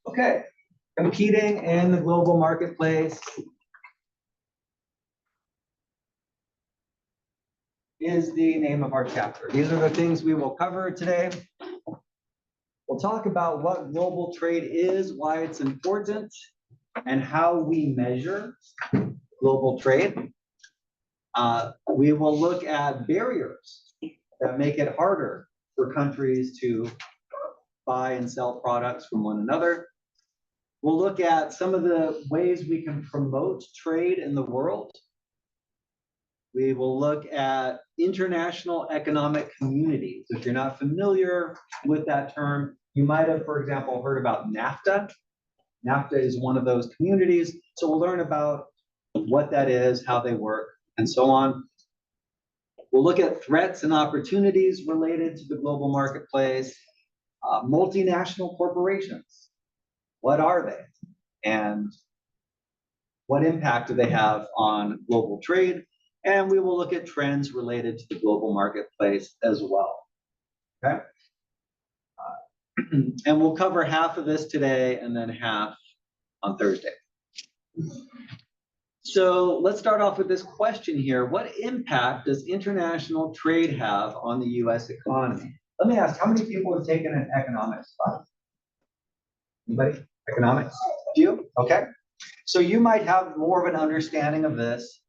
Okay, competing in the global marketplace is the name of our chapter. These are the things we will cover today. We'll talk about what global trade is, why it's important, and how we measure global trade. We will look at barriers that make it harder for countries to buy and sell products from one another. We'll look at some of the ways we can promote trade in the world. We will look at international economic communities. If you're not familiar with that term, you might have, for example, heard about NAFTA. NAFTA is one of those communities. So we'll learn about what that is, how they work, and so on. We'll look at threats and opportunities related to the global marketplace. Multinational corporations, what are they? And what impact do they have on global trade? And we will look at trends related to the global marketplace as well, okay? And we'll cover half of this today and then half on Thursday. So let's start off with this question here. What impact does international trade have on the US economy? Let me ask, how many people have taken an economics class? Anybody? Economics? A few? Okay. So you might have more of an understanding of this.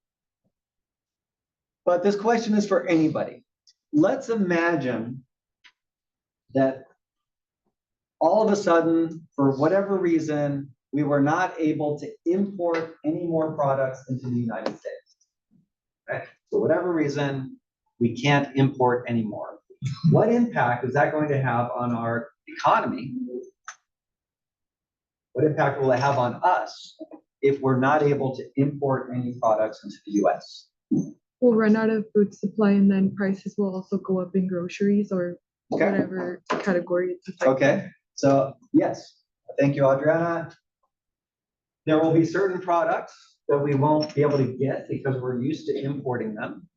But this question is for anybody. Let's imagine that all of a sudden, for whatever reason, we were not able to import any more products into the United States. Okay? For whatever reason, we can't import anymore. What impact is that going to have on our economy? What impact will it have on us if we're not able to import any products into the US? We'll run out of food supply, and then prices will also go up in groceries or whatever category it's affecting. Okay, so yes, thank you, Adriana. There will be certain products that we won't be able to get because we're used to importing them.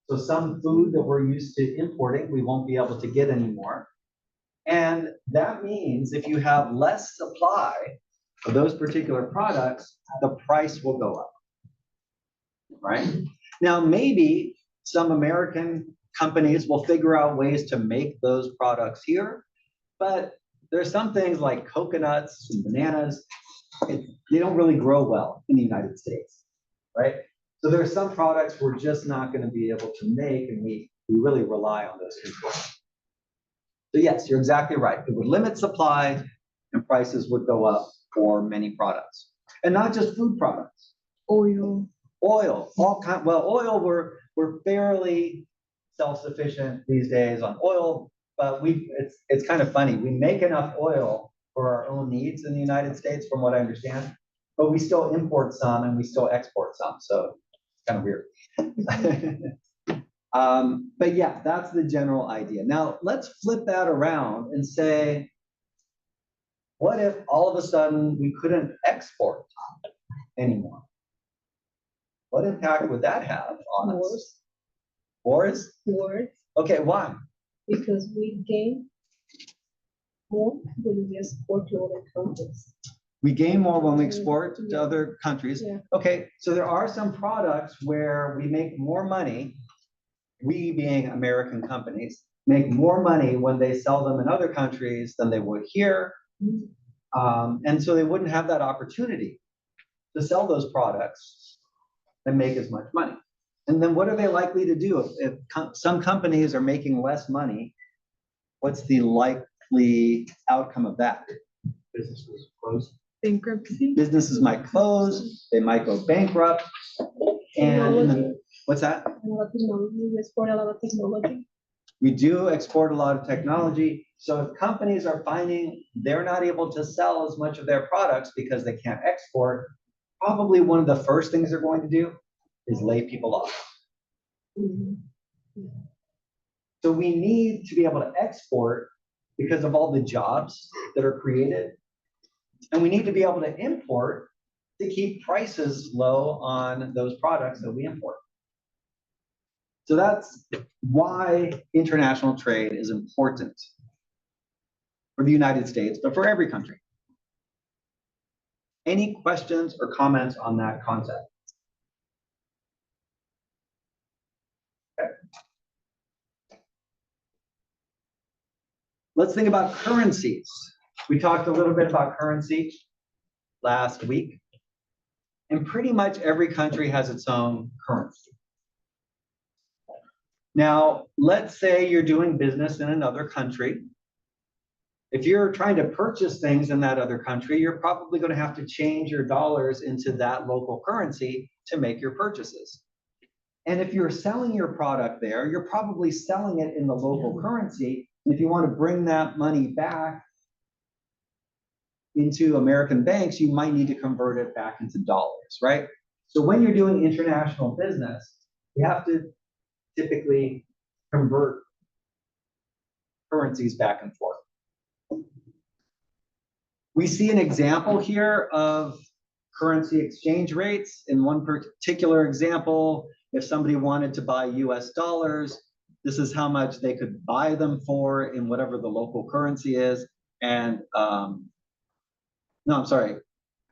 So some food that we're used to importing, we won't be able to get anymore. And that means if you have less supply of those particular products, the price will go up, right? Now, maybe some American companies will figure out ways to make those products here, but there's some things like coconuts and bananas, they don't really grow well in the United States, right? So there are some products we're just not going to be able to make, and we really rely on those imports. So yes, you're exactly right. It would limit supply and prices would go up for many products. And not just food products. Oil, all kind. Well, oil, we're fairly self-sufficient these days on oil, but it's kind of funny. We make enough oil for our own needs in the United States, from what I understand, but we still import some and we still export some. So it's kind of weird. But yeah, that's the general idea. Now let's flip that around and say, what if all of a sudden we couldn't export anymore? What impact would that have on us? Wars? Wars. Okay, why? Because we gain more when we export to other countries. We gain more when we export to other countries. Yeah. Okay, so there are some products where we make more money, we being American companies, make more money when they sell them in other countries than they would here. And so they wouldn't have that opportunity to sell those products and make as much money. And then what are they likely to do? If some companies are making less money, what's the likely outcome of that? Businesses close. bankruptcy. Businesses might close, they might go bankrupt. And what's that? We export a lot of technology. We do export a lot of technology. So if companies are finding they're not able to sell as much of their products because they can't export, probably one of the first things they're going to do is lay people off. So we need to be able to export because of all the jobs that are created. And we need to be able to import to keep prices low on those products that we import. So that's why international trade is important. for the United States, but for every country. Any questions or comments on that concept? Okay. Let's think about currencies. We talked a little bit about currency last week, and pretty much every country has its own currency. Now, let's say you're doing business in another country. If you're trying to purchase things in that other country, you're probably going to have to change your dollars into that local currency to make your purchases. And if you're selling your product there, you're probably selling it in the local currency. And if you want to bring that money back into American banks, you might need to convert it back into dollars, right? So when you're doing international business, you have to typically convert currencies back and forth. We see an example here of currency exchange rates. In one particular example, if somebody wanted to buy US dollars, this is how much they could buy them for in whatever the local currency is. And no, I'm sorry,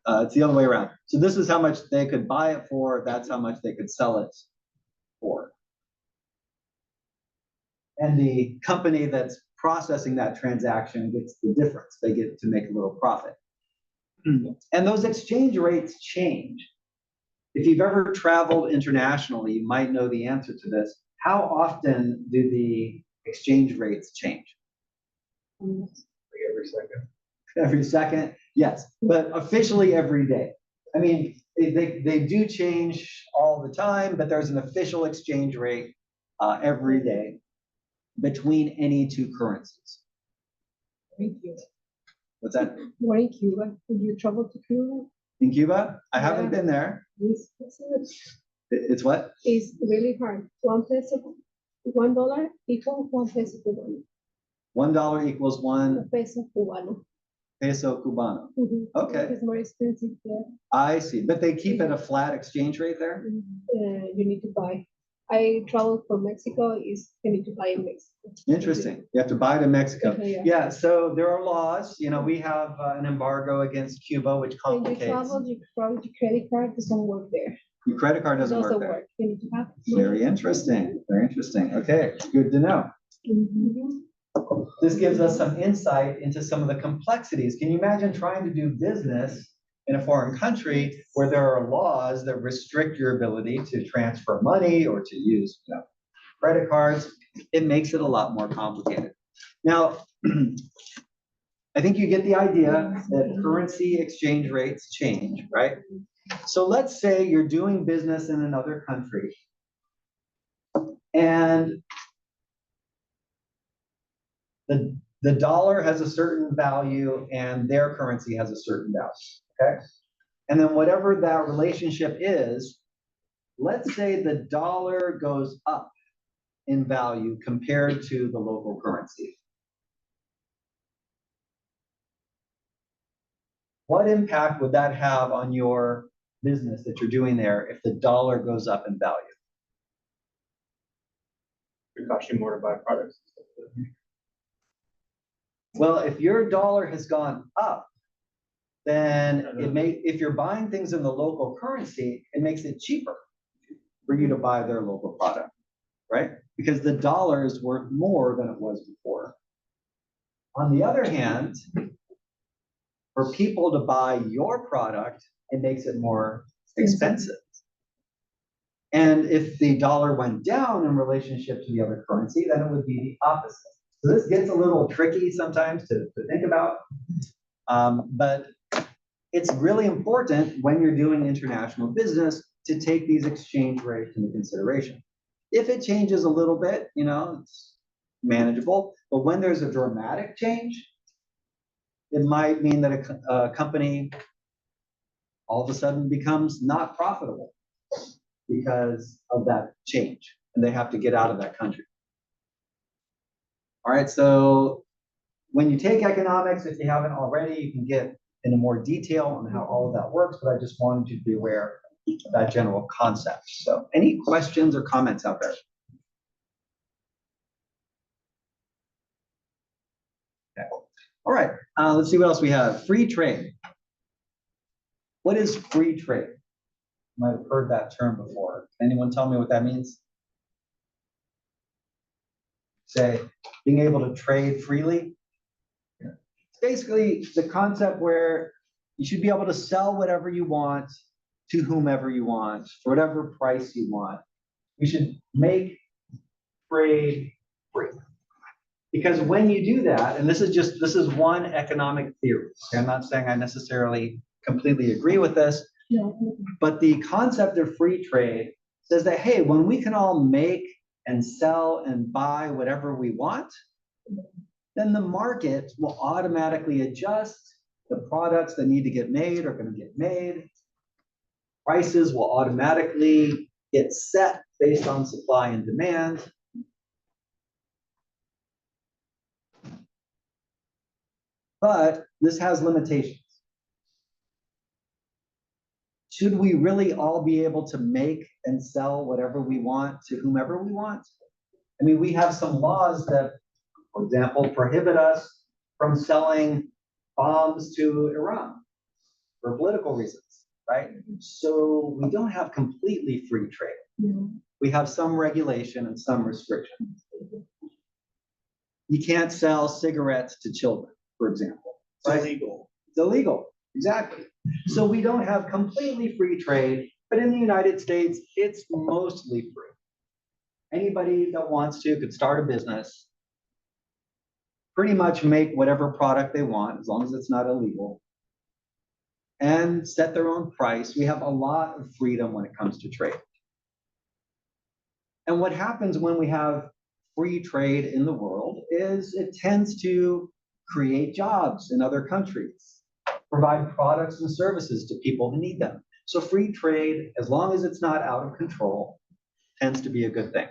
it's the other way around. So this is how much they could buy it for, that's how much they could sell it for. And the company that's processing that transaction gets the difference. They get to make a little profit. And those exchange rates change. If you've ever traveled internationally, you might know the answer to this. How often do the exchange rates change? Every second. Every second? Yes, but officially every day. I mean, they do change all the time, but there's an official exchange rate every day between any two currencies. Thank you. What's that? Why in Cuba? Did you travel to Cuba? In Cuba? I haven't Yeah. been there. It's what? It's really hard. 1 peso, $1 equals 1 peso cubano. $1 equals 1 1 peso cubano. peso cubano. Mhm. Okay. It's more expensive there. I see, but they keep it a flat exchange rate there? You need to buy. I traveled from Mexico, you need to buy in Mexico. Interesting. You have to buy to Mexico. Yeah. Yeah, so there are laws. You know, we have an embargo against Cuba, which When you complicates. travel, your credit card doesn't work there. Your credit card It doesn't work there. You need to have. Very interesting. Very interesting. Okay, good to know. Mhm. This gives us some insight into some of the complexities. Can you imagine trying to do business in a foreign country where there are laws that restrict your ability to transfer money or to use, credit cards? It makes it a lot more complicated. Now, I think you get the idea that currency exchange rates change, right? So let's say you're doing business in another country and the dollar has a certain value and their currency has a certain value, okay? And then whatever that relationship is, let's say the dollar goes up in value compared to the local currency. What impact would that have on your business that you're doing there if the dollar goes up in value? It costs you more to buy products. Well, if your dollar has gone up, then if you're buying things in the local currency, it makes it cheaper for you to buy their local product, right? Because the dollar is worth more than it was before. On the other hand, for people to buy your product, it makes it more expensive. And if the dollar went down in relationship to the other currency, then it would be the opposite. So this gets a little tricky sometimes to think about, but it's really important when you're doing international business to take these exchange rates into consideration. If it changes a little bit, it's manageable, but when there's a dramatic change, it might mean that a company all of a sudden becomes not profitable because of that change, and they have to get out of that country. All right, so when you take economics, if you haven't already, you can get into more detail on how all of that works, but I just wanted you to be aware of that general concept. So any questions or comments out there? Okay. All right, let's see what else we have. Free trade. What is free trade? You might have heard that term before. Anyone tell me what that means? Say, being able to trade freely. It's basically the concept where you should be able to sell whatever you want to whomever you want for whatever price you want. We should make trade free. Because when you do that, and this is one economic theory. Okay? I'm not saying I necessarily completely agree with this, Yeah. but the concept of free trade says that, hey, when we can all make and sell and buy whatever we want, then the market will automatically adjust. The products that need to get made are going to get made. Prices will automatically get set based on supply and demand. But this has limitations. Should we really all be able to make and sell whatever we want to whomever we want? I mean, we have some laws that, for example, prohibit us from selling bombs to Iran for political reasons, right? So we don't have completely free trade. No. We have some regulation and some restrictions. You can't sell cigarettes to children, for example. It's Right? illegal. It's illegal, exactly. So we don't have completely free trade, but in the United States, it's mostly free. Anybody that wants to could start a business, pretty much make whatever product they want, as long as it's not illegal, and set their own price. We have a lot of freedom when it comes to trade. And what happens when we have free trade in the world is it tends to create jobs in other countries, provide products and services to people who need them. So free trade, as long as it's not out of control, tends to be a good thing.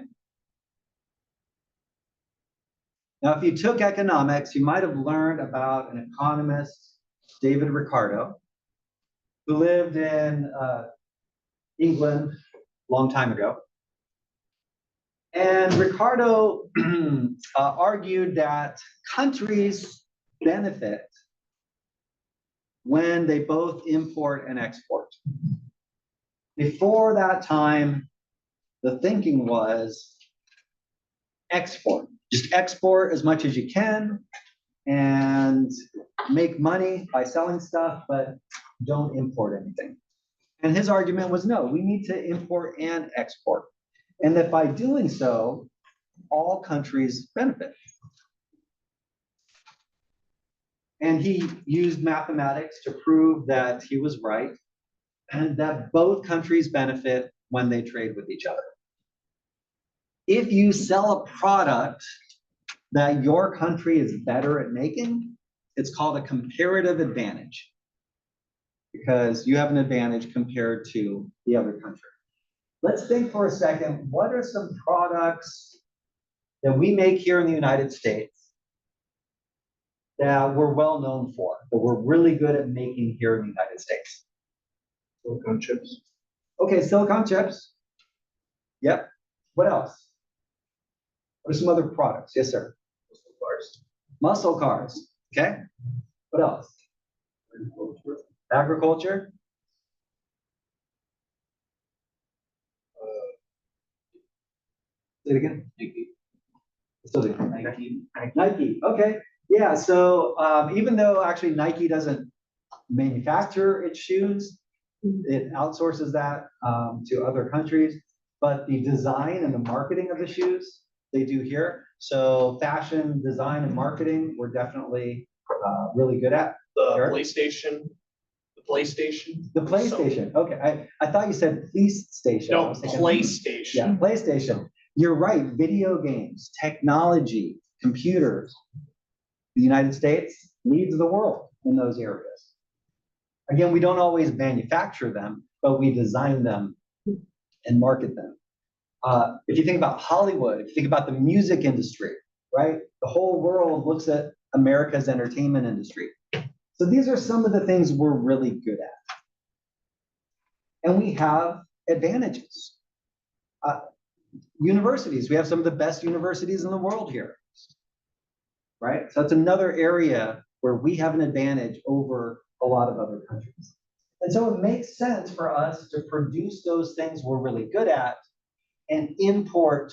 Now, if you took economics, you might have learned about an economist, David Ricardo, who lived in England a long time ago. And Ricardo argued that countries benefit when they both import and export. Before that time, the thinking was export. Just export as much as you can and make money by selling stuff, but don't import anything. And his argument was, no, we need to import and export. And that by doing so, all countries benefit. And he used mathematics to prove that he was right and that both countries benefit when they trade with each other. If you sell a product that your country is better at making, it's called a comparative advantage because you have an advantage compared to the other country. Let's think for a second, what are some products that we make here in the United States that we're well known for, that we're really good at making here in the United States? Silicon chips. Okay, silicon chips. Yep. What else? What are some other products? Yes, sir. Muscle cars. Muscle cars. Okay. What else? Agriculture. Agriculture. Say it again. Nike. Still do. Nike. Nike. Okay. Yeah. So even though actually Nike doesn't manufacture its shoes, it outsources that to other countries. But the design and the marketing of the shoes, they do here. So fashion, design, and marketing, we're definitely really good at. The Eric? PlayStation. The PlayStation. The PlayStation. Okay. I thought you said police station. I No, was thinking- PlayStation. Yeah, PlayStation. You're right. Video games, technology, computers. The United States leads the world in those areas. Again, we don't always manufacture them, but we design them and market them. If you think about Hollywood, if you think about the music industry, right? The whole world looks at America's entertainment industry. So these are some of the things we're really good at. And we have advantages. Universities, we have some of the best universities in the world here. Right? So that's another area where we have an advantage over a lot of other countries. And so it makes sense for us to produce those things we're really good at and import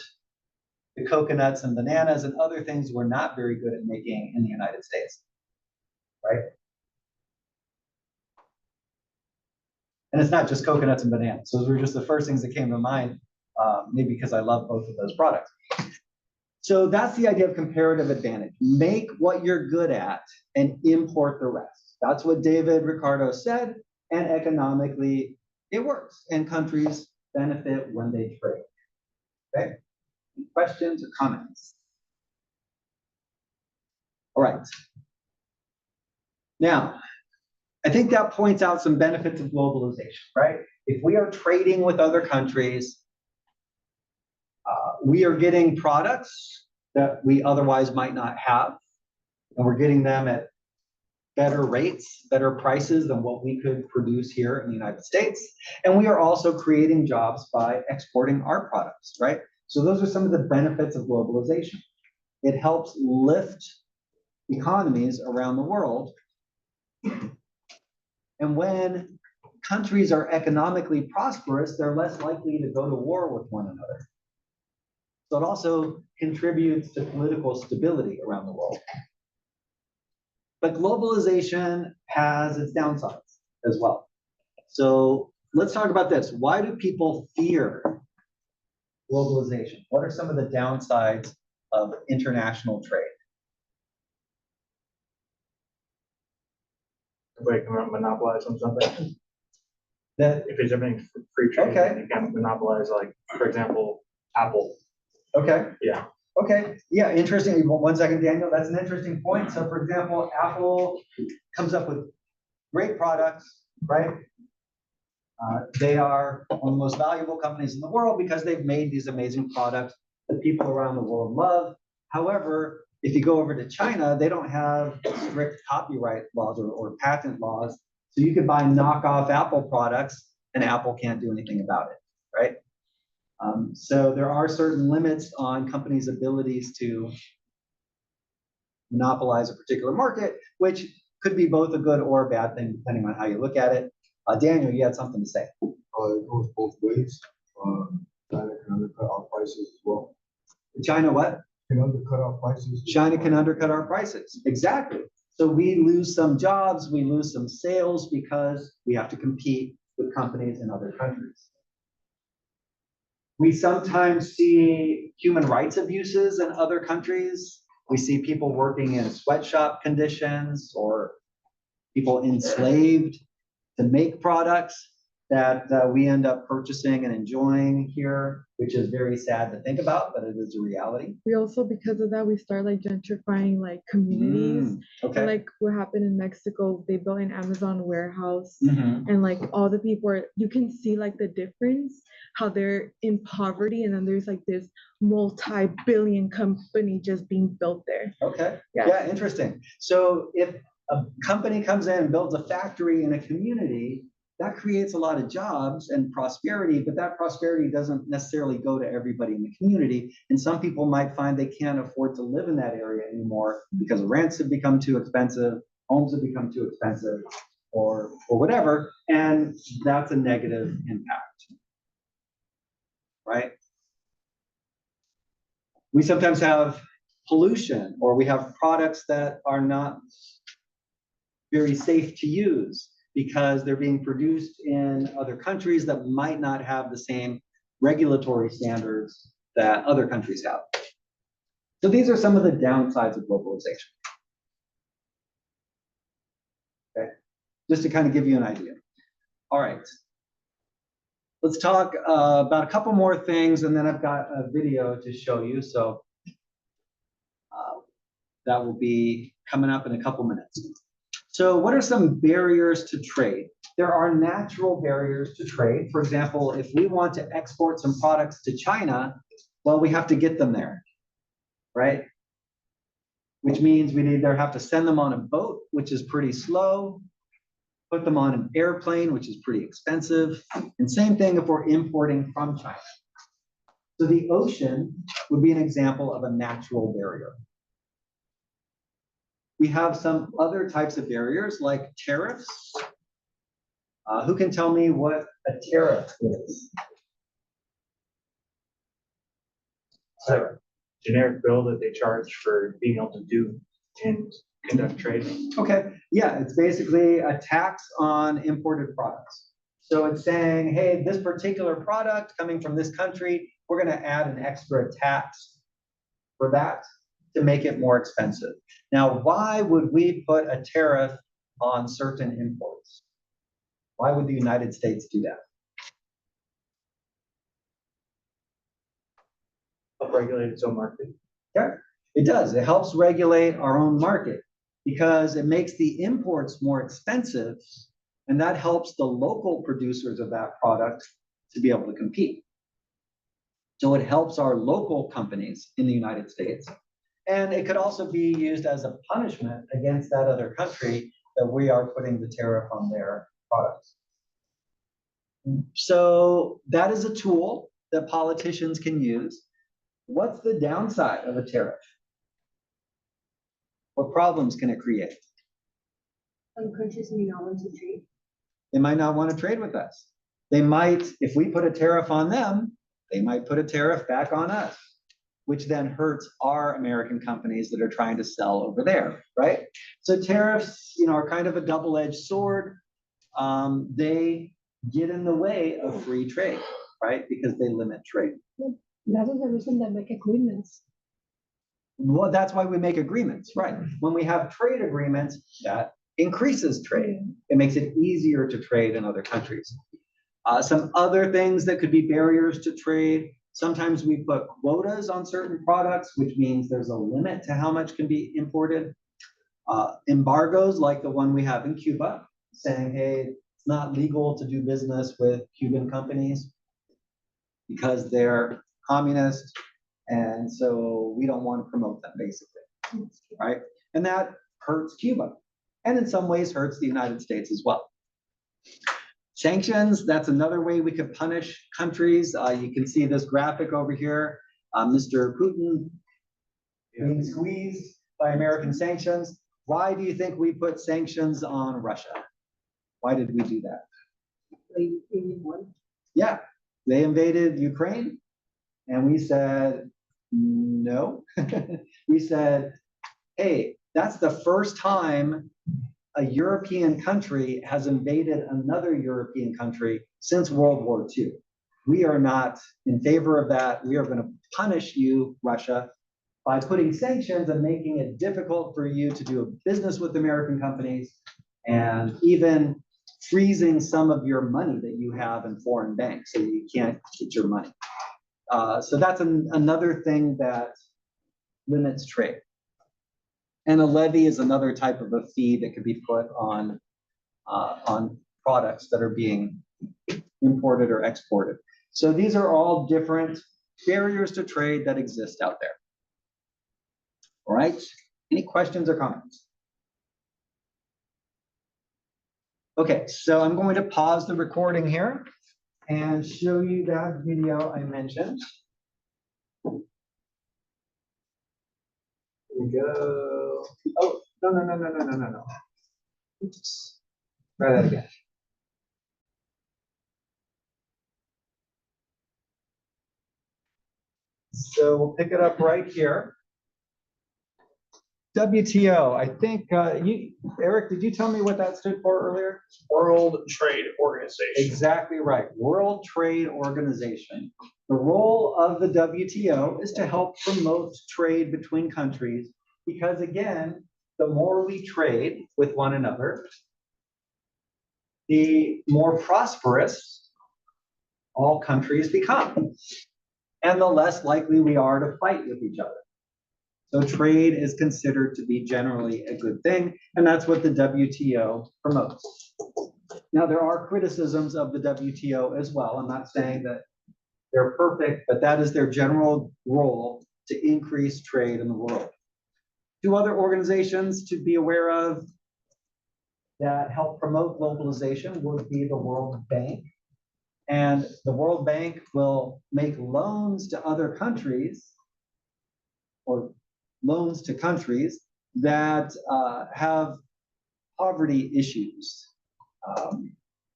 the coconuts and bananas and other things we're not very good at making in the United States, right? And it's not just coconuts and bananas. Those were just the first things that came to mind, maybe because I love both of those products. So that's the idea of comparative advantage. Make what you're good at and import the rest. That's what David Ricardo said, and economically it works, and countries benefit when they trade. Okay? Questions or comments? All right. Now, I think that points out some benefits of globalization, right? If we are trading with other countries, we are getting products that we otherwise might not have, and we're getting them at better rates, better prices than what we could produce here in the United States. And we are also creating jobs by exporting our products, right? So those are some of the benefits of globalization. It helps lift economies around the world. And when countries are economically prosperous, they're less likely to go to war with one another. So it also contributes to political stability around the world. But globalization has its downsides as well. So let's talk about this. Why do people fear globalization? What are some of the downsides of international trade? Everybody can monopolize on something. That, If it's everything free trade, Okay. then you can monopolize, like, for example, Apple. okay. Yeah. Okay, yeah, interesting. One second, Daniel, that's an interesting point. So for example, Apple comes up with great products, right? They are one of the most valuable companies in the world because they've made these amazing products that people around the world love. However, if you go over to China, they don't have strict copyright laws or patent laws. So you could buy knockoff Apple products and Apple can't do anything about it, right? So there are certain limits on companies' abilities to monopolize a particular market, which could be both a good or a bad thing, depending on how you look at it. Daniel, you had something to say. It goes both ways. China can undercut our prices as well. China what? Can undercut our prices. China can undercut our prices. Exactly. So we lose some jobs, we lose some sales because we have to compete with companies in other countries. We sometimes see human rights abuses in other countries. We see people working in sweatshop conditions or people enslaved to make products that we end up purchasing and enjoying here, which is very sad to think about, but it is a reality. We also, because of that, we start like gentrifying like communities. Okay. And, like what happened in Mexico, they built an Amazon warehouse, Mhm. and like all the people are, you can see like the difference, how they're in poverty, and then there's like this multi-billion company just being built there. Okay. Yeah. Yeah, interesting. So if a company comes in and builds a factory in a community, that creates a lot of jobs and prosperity, but that prosperity doesn't necessarily go to everybody in the community. And some people might find they can't afford to live in that area anymore because rents have become too expensive, homes have become too expensive, or whatever, and that's a negative impact, right? We sometimes have pollution, or we have products that are not very safe to use because they're being produced in other countries that might not have the same regulatory standards that other countries have. So these are some of the downsides of globalization. Okay, just to kind of give you an idea. All right, let's talk about a couple more things, and then I've got a video to show you. So that will be coming up in a couple minutes. So what are some barriers to trade? There are natural barriers to trade. For example, if we want to export some products to China, well, we have to get them there, right? Which means we'd either have to send them on a boat, which is pretty slow, put them on an airplane, which is pretty expensive, and same thing if we're importing from China. So the ocean would be an example of a natural barrier. We have some other types of barriers like tariffs. Who can tell me what a tariff is? It's like a generic bill that they charge for being able to do and conduct trade. Okay, yeah, it's basically a tax on imported products. So it's saying, hey, this particular product coming from this country, we're gonna add an extra tax for that to make it more expensive. Now, why would we put a tariff on certain imports? Why would the United States do that? Upregulate its own market. Yeah, it does. It helps regulate our own market because it makes the imports more expensive, and that helps the local producers of that product to be able to compete. So it helps our local companies in the United States. And it could also be used as a punishment against that other country that we are putting the tariff on their products. So that is a tool that politicians can use. What's the downside of a tariff? What problems can it create? Some countries may not want to trade. They might not want to trade with us. They might, if we put a tariff on them, they might put a tariff back on us, which then hurts our American companies that are trying to sell over there, right? So tariffs, are kind of a double-edged sword. They get in the way of free trade, right? Because they limit trade. That is the reason they make agreements. Well, that's why we make agreements, right? When we have trade agreements, that increases trade. It makes it easier to trade in other countries. Some other things that could be barriers to trade. Sometimes we put quotas on certain products, which means there's a limit to how much can be imported. Embargoes like the one we have in Cuba, saying, hey, it's not legal to do business with Cuban companies because they're communist, and so we don't want to promote them, basically, right? And that hurts Cuba, and in some ways hurts the United States as well. Sanctions, that's another way we could punish countries. You can see this graphic over here, Mr. Putin being squeezed by American sanctions. Why do you think we put sanctions on Russia? Why did we do that? Yeah, they invaded Ukraine, and we said, no. We said, hey, that's the first time a European country has invaded another European country since World War II. We are not in favor of that. We are going to punish you, Russia, by putting sanctions and making it difficult for you to do business with American companies, and even freezing some of your money that you have in foreign banks so you can't get your money. So that's another thing that limits trade. And a levy is another type of a fee that could be put on products that are being imported or exported. So these are all different barriers to trade that exist out there. All right, any questions or comments? Okay, so I'm going to pause the recording here and show you that video I mentioned. Here we go. Oh, no. Oops. Try that again. So we'll pick it up right here. WTO, I think, Eric, did you tell me what that stood for earlier? World Trade Organization. Exactly right, World Trade Organization. The role of the WTO is to help promote trade between countries, because again, the more we trade with one another, the more prosperous all countries become, and the less likely we are to fight with each other. So trade is considered to be generally a good thing, and that's what the WTO promotes. Now, there are criticisms of the WTO as well. I'm not saying that they're perfect, but that is their general role, to increase trade in the world. Two other organizations to be aware of that help promote globalization would be the World Bank. And the World Bank will make loans to other countries, or loans to countries that have poverty issues,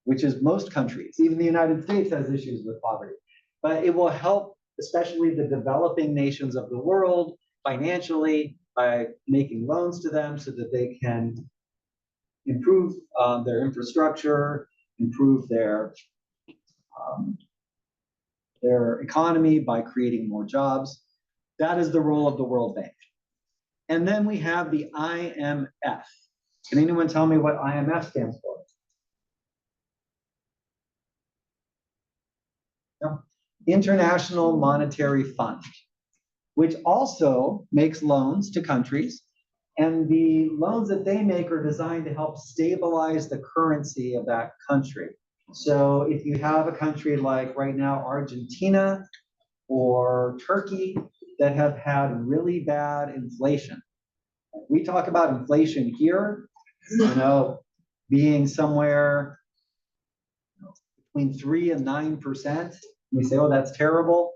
which is most countries. Even the United States has issues with poverty. But it will help, especially the developing nations of the world, financially by making loans to them so that they can improve their infrastructure, improve their economy by creating more jobs. That is the role of the World Bank. And then we have the IMF. Can anyone tell me what IMF stands for? No. International Monetary Fund, which also makes loans to countries. And the loans that they make are designed to help stabilize the currency of that country. So if you have a country like right now, Argentina or Turkey, that have had really bad inflation. We talk about inflation here, being somewhere between 3 and 9%. We say, oh, that's terrible.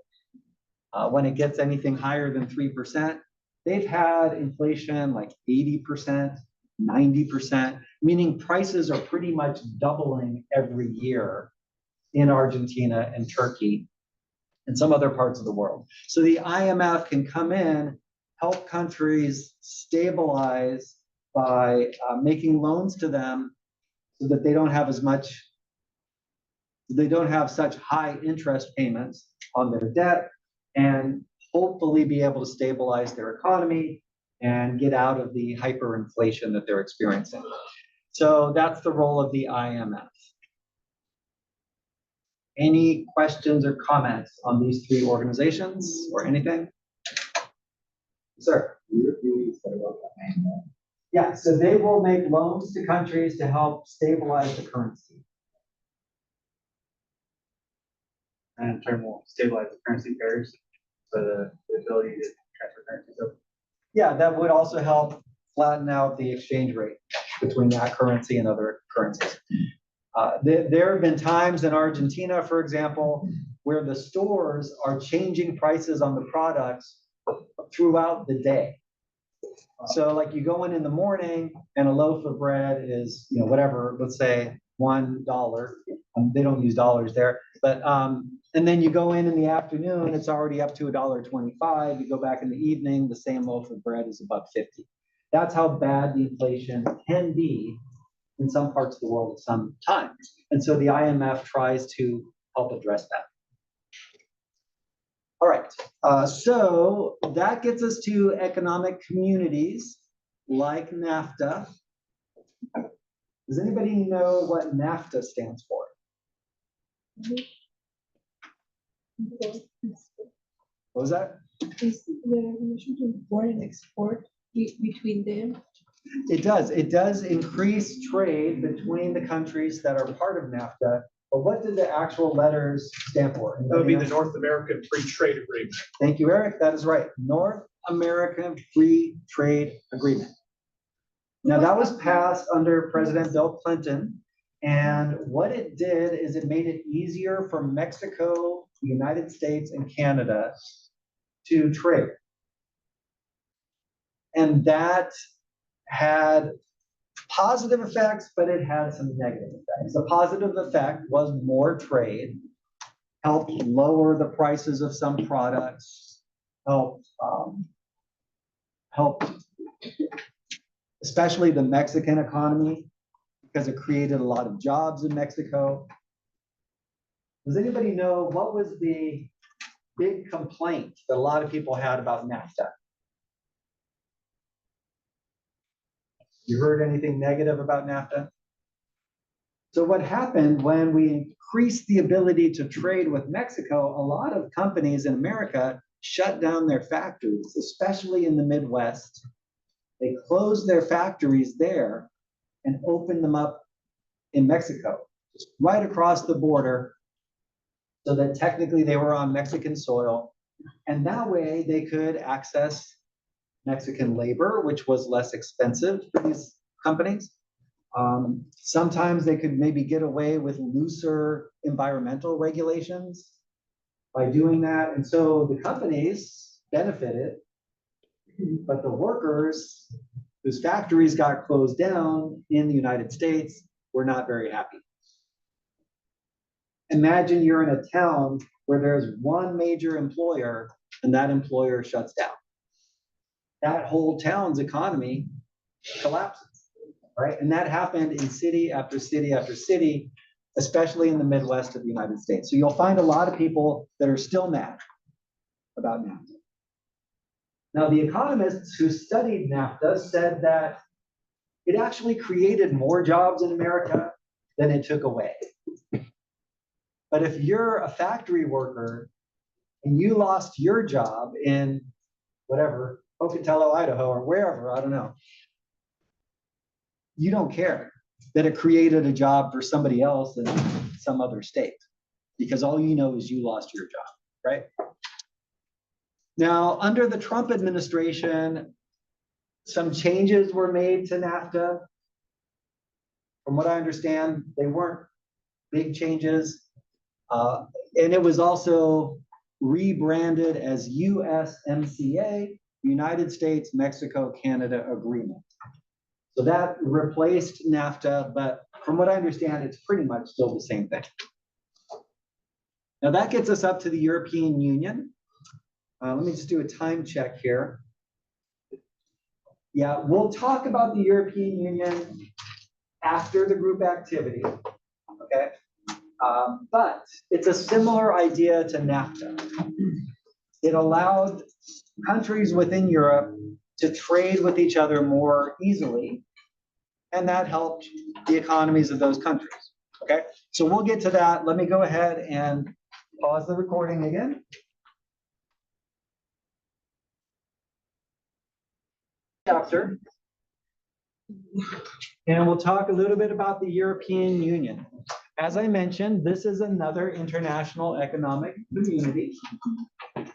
When it gets anything higher than 3%, they've had inflation like 80%, 90%, meaning prices are pretty much doubling every year in Argentina and Turkey and some other parts of the world. So the IMF can come in, help countries stabilize by making loans to them so that they don't have such high interest payments on their debt, and hopefully be able to stabilize their economy and get out of the hyperinflation that they're experiencing. So that's the role of the IMF. Any questions or comments on these three organizations or anything? Sir? Yeah, so they will make loans to countries to help stabilize the currency. And in turn will stabilize the currency pairs, so the ability to transfer currencies over. Yeah, that would also help flatten out the exchange rate between that currency and other currencies. There have been times in Argentina, for example, where the stores are changing prices on the products throughout the day. So like you go in the morning and a loaf of bread is, whatever, let's say $1. They don't use dollars there, but and then you go in the afternoon, it's already up to $1.25. You go back in the evening, the same loaf of bread is $1.50. That's how bad the inflation can be in some parts of the world at some times. And so the IMF tries to help address that. All right, so that gets us to economic communities like NAFTA. Does anybody know what NAFTA stands for? What was that? Is the relation to import and export between them? It does. It does increase trade between the countries that are part of NAFTA. But what do the actual letters stand for? That would be the North American Free Trade Agreement. Thank you, Eric. That is right. North American Free Trade Agreement. Now that was passed under President Bill Clinton. And what it did is it made it easier for Mexico, the United States, and Canada to trade. And that had positive effects, but it had some negative effects. The positive effect was more trade, helped lower the prices of some products, helped especially the Mexican economy, because it created a lot of jobs in Mexico. Does anybody know what was the big complaint that a lot of people had about NAFTA? You heard anything negative about NAFTA? So what happened when we increased the ability to trade with Mexico, a lot of companies in America shut down their factories, especially in the Midwest. They closed their factories there and opened them up in Mexico, just right across the border, so that technically they were on Mexican soil. And that way they could access Mexican labor, which was less expensive for these companies. Sometimes they could maybe get away with looser environmental regulations by doing that. And so the companies benefited, but the workers whose factories got closed down in the United States were not very happy. Imagine you're in a town where there's one major employer and that employer shuts down. That whole town's economy collapses, right? And that happened in city after city after city, especially in the Midwest of the United States. So you'll find a lot of people that are still mad about NAFTA. Now, the economists who studied NAFTA said that it actually created more jobs in America than it took away. But if you're a factory worker and you lost your job in whatever, Pocatello, Idaho, or wherever, I don't know, you don't care that it created a job for somebody else in some other state, because all you know is you lost your job, right? Now, under the Trump administration, some changes were made to NAFTA. From what I understand, they weren't big changes. And it was also rebranded as USMCA, United States, Mexico, Canada Agreement. So that replaced NAFTA, but from what I understand, it's pretty much still the same thing. Now that gets us up to the European Union. Let me just do a time check here. Yeah, we'll talk about the European Union after the group activity, okay? But it's a similar idea to NAFTA. It allowed countries within Europe to trade with each other more easily, and that helped the economies of those countries, okay? So we'll get to that. Let me go ahead and pause the recording again. Chapter. And we'll talk a little bit about the European Union. As I mentioned, this is another international economic community.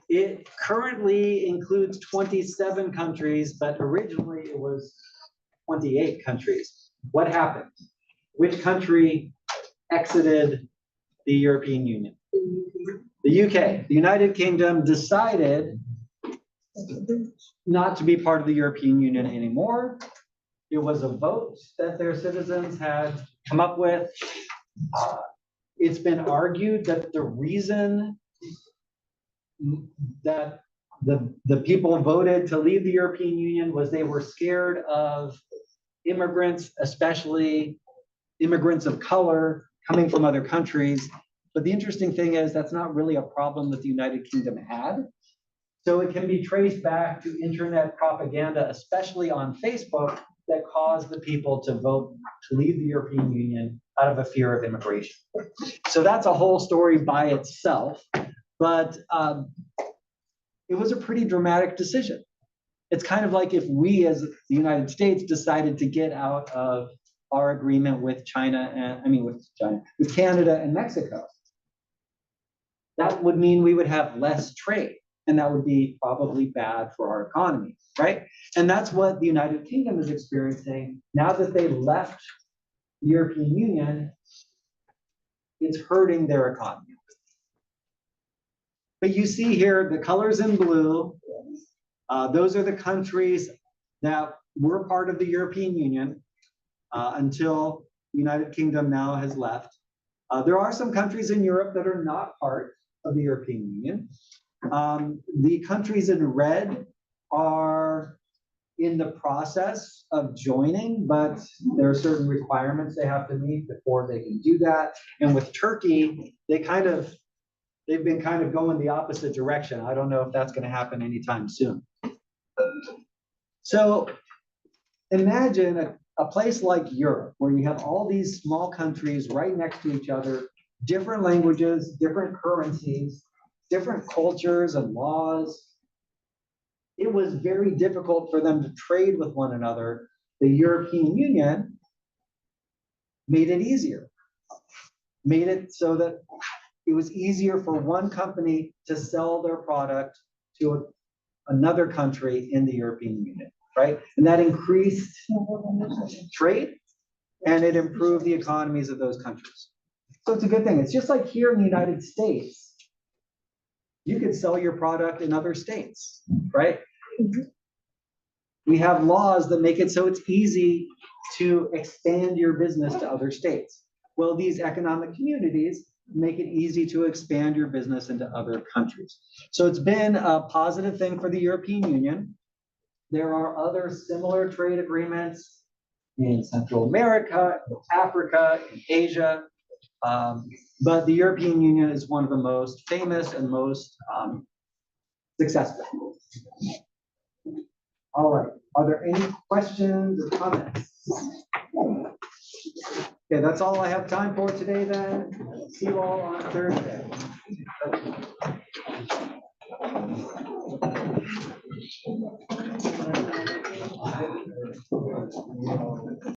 It currently includes 27 countries, but originally it was 28 countries. What happened? Which country exited the European Union? The UK, the United Kingdom, decided not to be part of the European Union anymore. It was a vote that their citizens had come up with. It's been argued that the reason that the people voted to leave the European Union was they were scared of immigrants, especially immigrants of color coming from other countries. But the interesting thing is that's not really a problem that the United Kingdom had. So it can be traced back to internet propaganda, especially on Facebook, that caused the people to vote to leave the European Union out of a fear of immigration. So that's a whole story by itself, but it was a pretty dramatic decision. It's kind of like if we as the United States decided to get out of our agreement with China and, with Canada and Mexico. That would mean we would have less trade, and that would be probably bad for our economy, right? And that's what the United Kingdom is experiencing. Now that they left the European Union, it's hurting their economy. But you see here, the colors in blue, those are the countries that were part of the European Union until the United Kingdom now has left. There are some countries in Europe that are not part of the European Union. The countries in red are in the process of joining, but there are certain requirements they have to meet before they can do that. And with Turkey, they've been kind of going the opposite direction. I don't know if that's going to happen anytime soon. So imagine a place like Europe, where you have all these small countries right next to each other, different languages, different currencies, different cultures and laws. It was very difficult for them to trade with one another. The European Union made it easier, made it so that it was easier for one company to sell their product to another country in the European Union, right? And that increased trade and it improved the economies of those countries. So it's a good thing. It's just like here in the United States, you could sell your product in other states, right? We have laws that make it so it's easy to expand your business to other states. Well, these economic communities make it easy to expand your business into other countries. So it's been a positive thing for the European Union. There are other similar trade agreements in Central America, in Africa, in Asia. But the European Union is one of the most famous and most successful. All right, are there any questions or comments? Okay, that's all I have time for today then. See you all on Thursday.